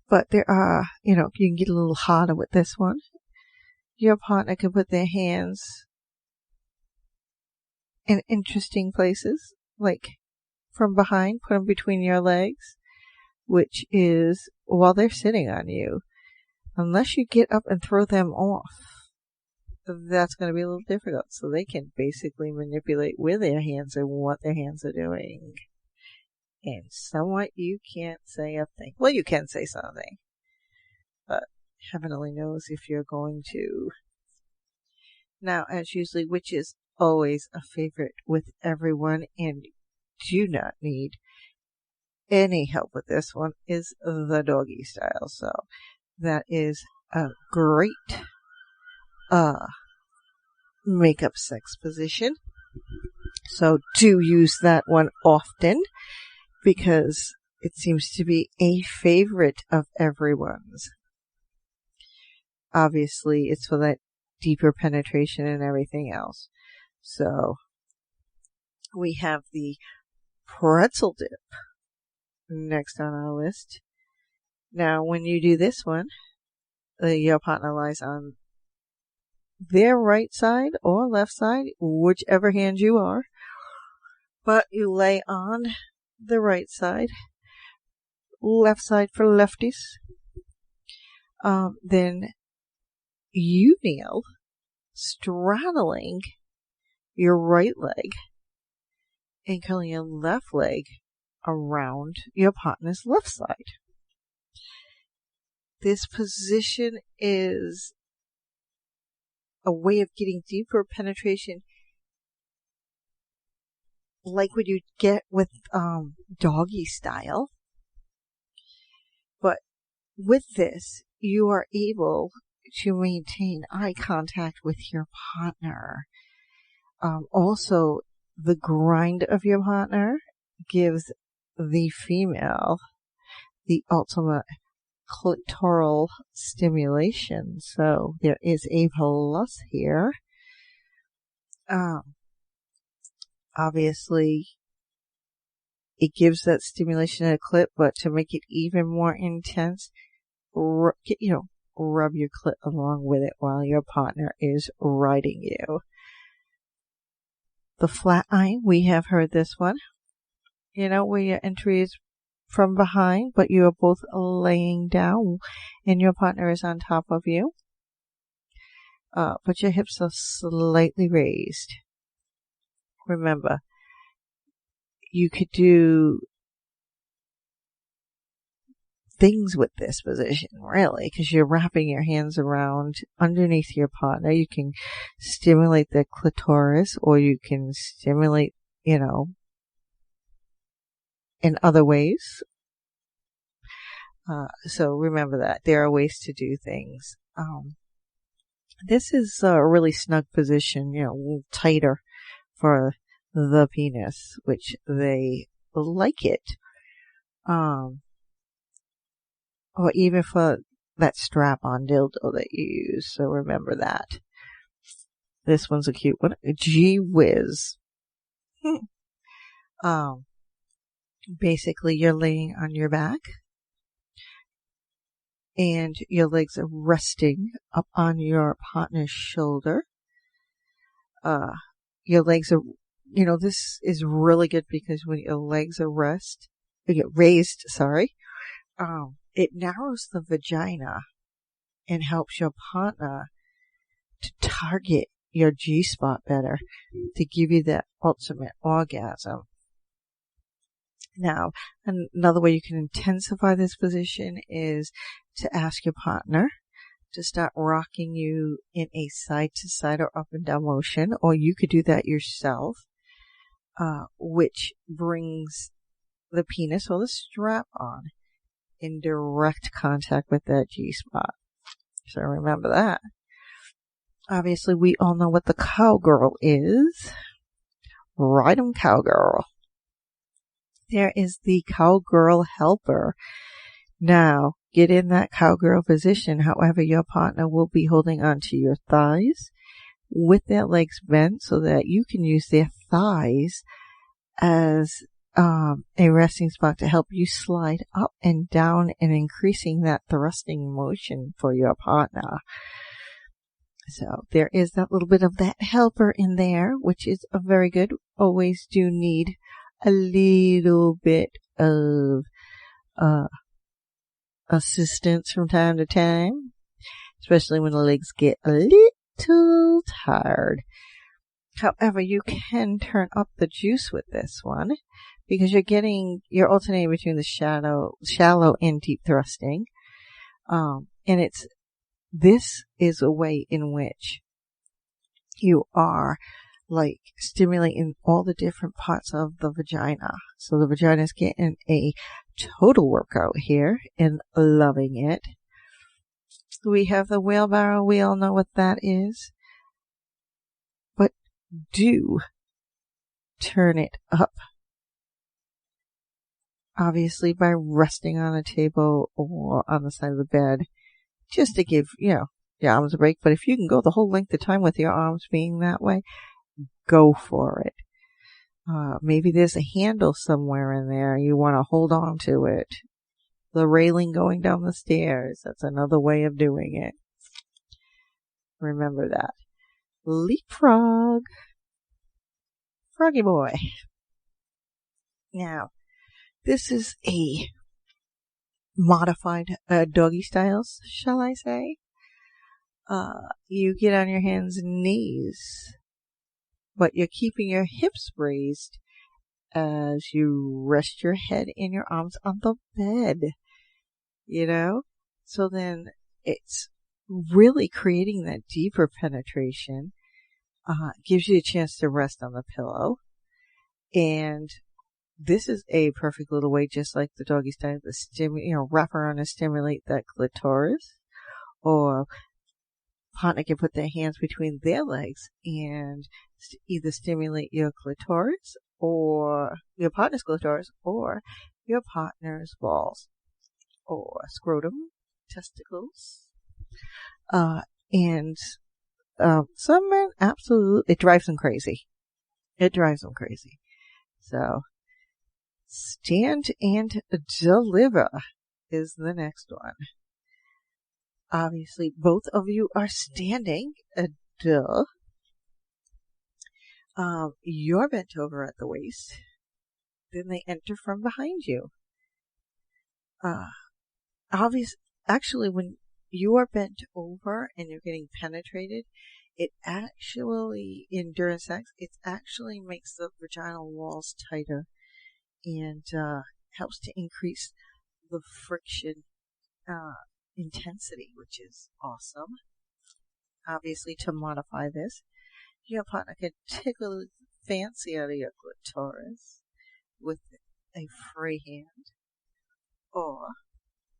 But there are, you can get a little harder with this one. Your partner can put their hands in interesting places, like from behind, put them between your legs, which is while they're sitting on you. Unless you get up and throw them off, that's going to be a little difficult. So they can basically manipulate with their hands and what their hands are doing. And somewhat you can't say a thing. Well, you can say something, but heaven only knows if you're going to. Now, as usually, which is always a favorite with everyone and do not need any help with this one, is the doggy style. So that is a great makeup sex position. So do use that one often because it seems to be a favorite of everyone's. Obviously, it's for that deeper penetration and everything else. So we have the pretzel dip next on our list. Now, when you do this one, your partner lies on their right side or left side, whichever hand you are. But you lay on the right side, left side for lefties. Then you kneel, straddling your right leg and curling your left leg around your partner's left side. This position is a way of getting deeper penetration, like what you get with doggy style. But with this, you are able to maintain eye contact with your partner. Also, the grind of your partner gives the female the ultimate clitoral stimulation. So there is a plus here. Obviously, it gives that stimulation at a clit, but to make it even more intense, rub your clit along with it while your partner is riding you. The flat iron, we have heard this one. Where your entry is from behind, but you are both laying down and your partner is on top of you. But your hips are slightly raised. Remember, you could do things with this position, really, because you're wrapping your hands around underneath your partner. You can stimulate the clitoris, or you can stimulate, in other ways. So remember that. There are ways to do things. This is a really snug position, a little tighter for the penis, which they like it. Or even for that strap-on dildo that you use. So remember that. This one's a cute one. Gee whiz. Basically, you're laying on your back and your legs are resting up on your partner's shoulder. Your legs are, this is really good because when your legs are raised, it narrows the vagina and helps your partner to target your G-spot better to give you that ultimate orgasm. Now, another way you can intensify this position is to ask your partner to start rocking you in a side-to-side or up and down motion, or you could do that yourself, which brings the penis or the strap on in direct contact with that G-spot. So remember that. Obviously, we all know what the cowgirl is. Ride 'em, cowgirl. There is the cowgirl helper. Now, get in that cowgirl position. However, your partner will be holding onto your thighs with their legs bent so that you can use their thighs as a resting spot to help you slide up and down and increasing that thrusting motion for your partner. So there is that little bit of that helper in there, which is a very good. Always do need a little bit of assistance from time to time, especially when the legs get a little tired. However, you can turn up the juice with this one because you're alternating between the shallow and deep thrusting. And this is a way in which you are like stimulating all the different parts of the vagina. So the vagina is getting a total workout here and loving it. We have the wheelbarrow. We all know what that is. But do turn it up. Obviously by resting on a table or on the side of the bed, just to give, your arms a break. But if you can go the whole length of time with your arms being that way, go for it. Maybe there's a handle somewhere in there. You want to hold on to it. The railing going down the stairs. That's another way of doing it. Remember that. Leapfrog. Froggy boy. Now, this is a modified doggy styles, shall I say. You get on your hands and knees, but you're keeping your hips raised as you rest your head and your arms on the bed, So then it's really creating that deeper penetration, gives you a chance to rest on the pillow. And this is a perfect little way, just like the doggy style, to wrap around and stimulate that clitoris, or partner can put their hands between their legs and either stimulate your clitoris or your partner's clitoris or your partner's balls or scrotum, testicles. And some men absolutely, it drives them crazy. So, stand and deliver is the next one. Obviously, both of you are standing. Duh. You're bent over at the waist. Then they enter from behind you. Actually, when you are bent over and you're getting penetrated, it actually, during sex, it actually makes the vaginal walls tighter and helps to increase the friction intensity, which is awesome. Obviously, to modify this, your partner can tickle the fancy out of your clitoris with a free hand, or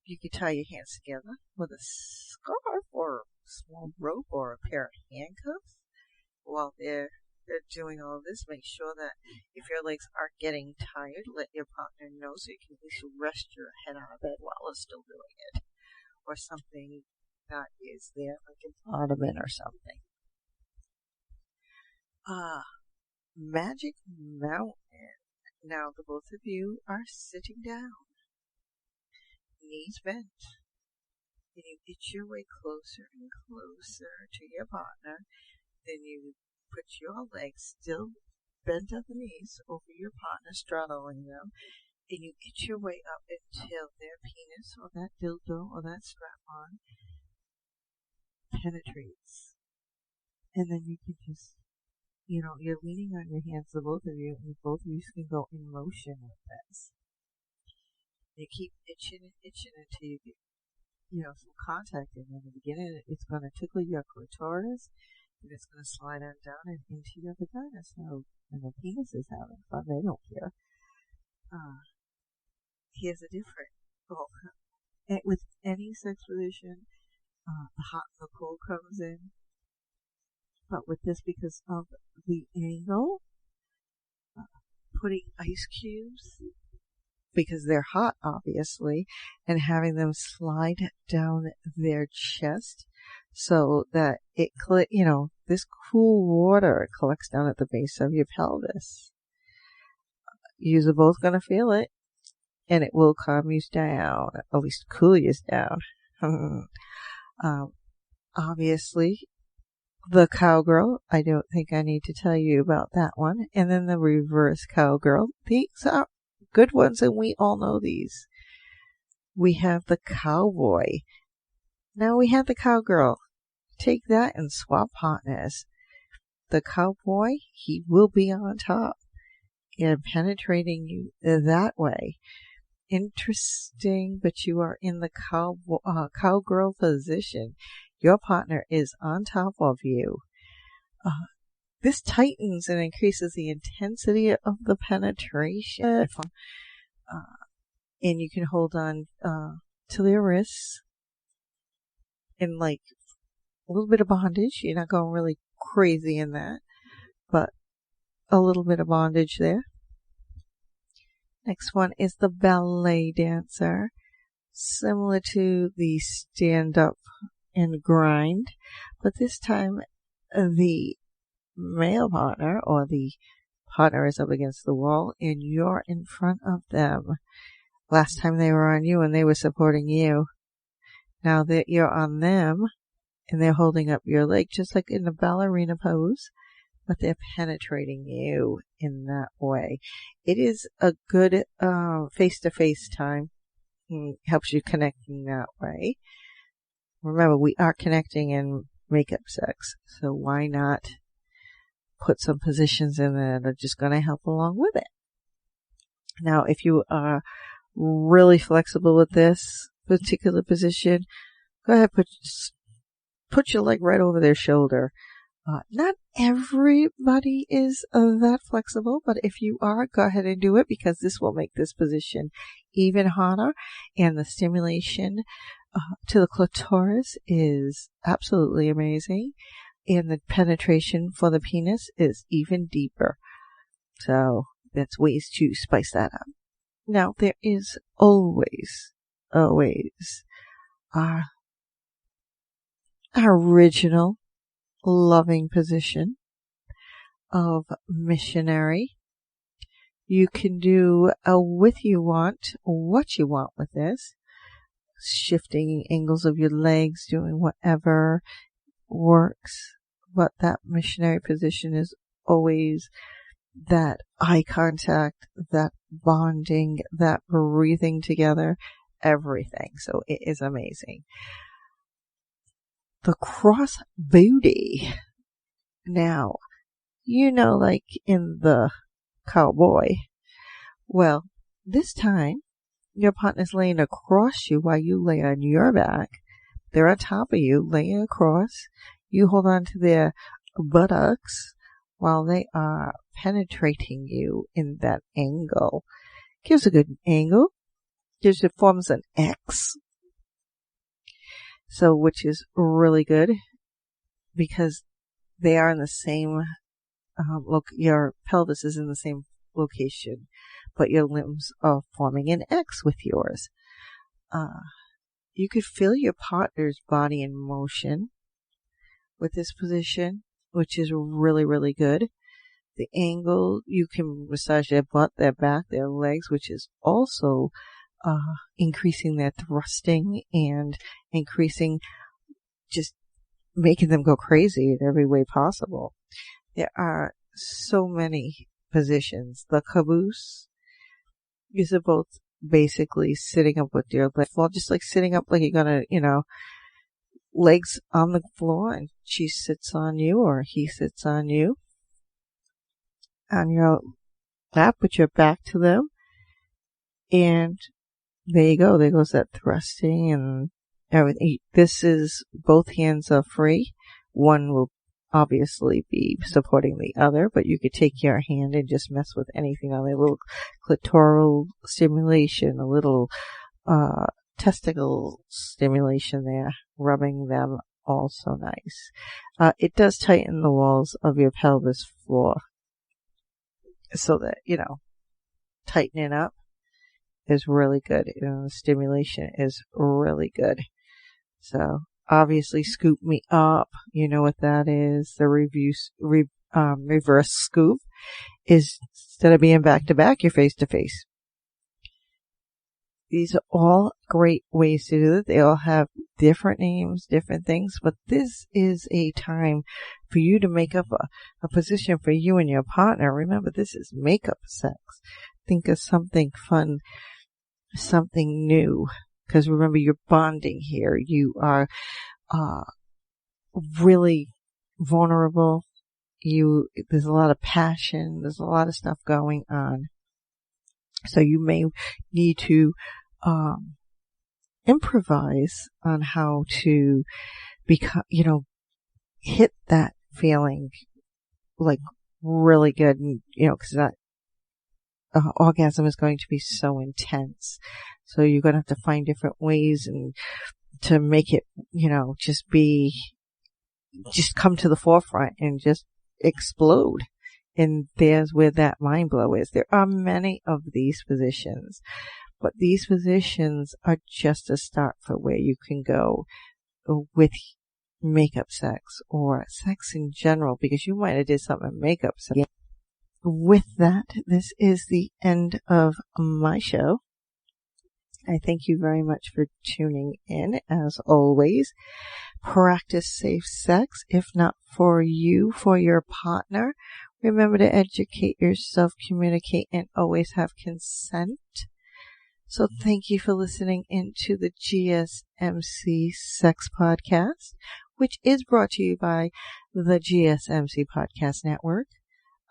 you could tie your hands together with a scarf or a small rope or a pair of handcuffs while they're doing all of this. Make sure that if your legs are getting tired, let your partner know so you can at least rest your head on a bed while they're still doing it, or something that is there, like an ottoman or something. Magic Mountain. Now the both of you are sitting down, knees bent, and you itch your way closer and closer to your partner. Then you put your legs still bent at the knees over your partner, straddling them, and you itch your way up until their penis or that dildo or that strap-on penetrates. And then you can just, you're leaning on your hands, the both of you, and both of you can go in motion with this. You keep itching and itching until you get, some contact. And in the beginning, it's going to tickle your clitoris, and it's going to slide on down and into your vagina. So when the penis is having fun, they don't care. Here's a different, with any sex position, the hot and the cold comes in. But with this, because of the angle, putting ice cubes, because they're hot, obviously, and having them slide down their chest so that this cool water collects down at the base of your pelvis. You're both going to feel it, and it will calm you down, at least cool you down. Obviously, the cowgirl, I don't think I need to tell you about that one. And then the reverse cowgirl. These are good ones, and we all know these. We have the cowboy. Now we have the cowgirl. Take that and swap partners. The cowboy, he will be on top and penetrating you that way. Interesting, but you are in the cowgirl position. Your partner is on top of you. This tightens and increases the intensity of the penetration. And you can hold on to their wrists in like a little bit of bondage. You're not going really crazy in that, but a little bit of bondage there. Next one is the ballet dancer, similar to the stand-up and grind, but this time the male partner or the partner is up against the wall and you're in front of them. Last time they were on you and they were supporting you. Now that you're on them and they're holding up your leg just like in the ballerina pose, but they're penetrating you in that way. It is a good face-to-face time. Helps you connecting that way. Remember, we are connecting in makeup sex, so why not put some positions in there that are just going to help along with it. Now, if you are really flexible with this particular position, go ahead, put your leg right over their shoulder. Not everybody is that flexible, but if you are, go ahead and do it because this will make this position even hotter, and the stimulation to the clitoris is absolutely amazing, and the penetration for the penis is even deeper. So that's ways to spice that up. Now, there is always our original loving position of missionary. You can do what you want with this. Shifting angles of your legs, doing whatever works. But that missionary position is always that eye contact, that bonding, that breathing together, everything. So it is amazing. The cross booty. Now, like in the cowboy. Well, this time, your partner's laying across you while you lay on your back. They're on top of you, laying across. You hold on to their buttocks while they are penetrating you in that angle. Gives a good angle. It forms an X. So, which is really good because they are in the same, your pelvis is in the same location, but your limbs are forming an X with yours. You could feel your partner's body in motion with this position, which is really, really good. The angle, you can massage their butt, their back, their legs, which is also increasing their thrusting and increasing, just making them go crazy in every way possible. There are so many positions. The caboose is both basically sitting up with your legs, just like sitting up like you're gonna, legs on the floor, and she sits on you or he sits on you on your lap with your back to them, and there you go. There goes that thrusting and everything. This is, both hands are free. One will obviously be supporting the other, but you could take your hand and just mess with anything on there. A little clitoral stimulation, a little testicle stimulation there, rubbing them, also nice. It does tighten the walls of your pelvis floor so that, tightening up is really good. The stimulation is really good. So obviously scoop me up. You know what that is. The reverse scoop is, instead of being back to back, you're face to face. These are all great ways to do it. They all have different names, different things, but this is a time for you to make up a position for you and your partner. Remember, this is makeup sex. Think of something fun, something new, because remember, you're bonding here. You are really vulnerable. There's a lot of passion. There's a lot of stuff going on. So you may need to improvise on how to become, hit that feeling like really good, and, because that orgasm is going to be so intense. So you're going to have to find different ways and to make it, just come to the forefront and just explode. And there's where that mind blow is. There are many of these positions, but these positions are just a start for where you can go with makeup sex or sex in general, because you might have did something in makeup sex. With that, this is the end of my show. I thank you very much for tuning in. As always, practice safe sex, if not for you, for your partner. Remember to educate yourself, communicate, and always have consent. So thank you for listening into the GSMC Sex Podcast, which is brought to you by the GSMC Podcast Network.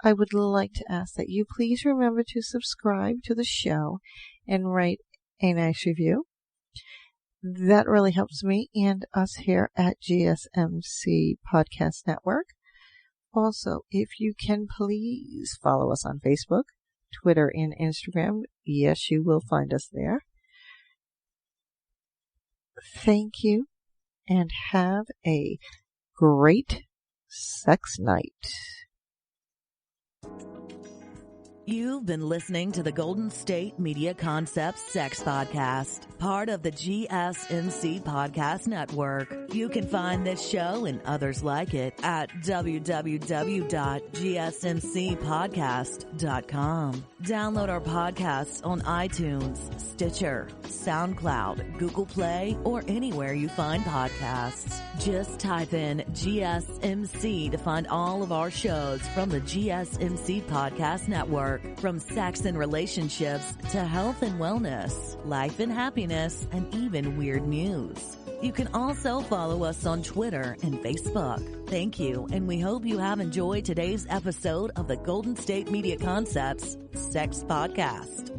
I would like to ask that you please remember to subscribe to the show and write a nice review. That really helps me and us here at GSMC Podcast Network. Also, if you can please follow us on Facebook, Twitter, and Instagram. Yes, you will find us there. Thank you, and have a great sex night. You've been listening to the Golden State Media Concepts Sex Podcast, part of the GSMC Podcast Network. You can find this show and others like it at www.gsmcpodcast.com. Download our podcasts on iTunes, Stitcher, SoundCloud, Google Play, or anywhere you find podcasts. Just type in GSMC to find all of our shows from the GSMC Podcast Network. From sex and relationships to health and wellness, life and happiness, and even weird news. You can also follow us on Twitter and Facebook. Thank you, and we hope you have enjoyed today's episode of the Golden State Media Concepts Sex Podcast.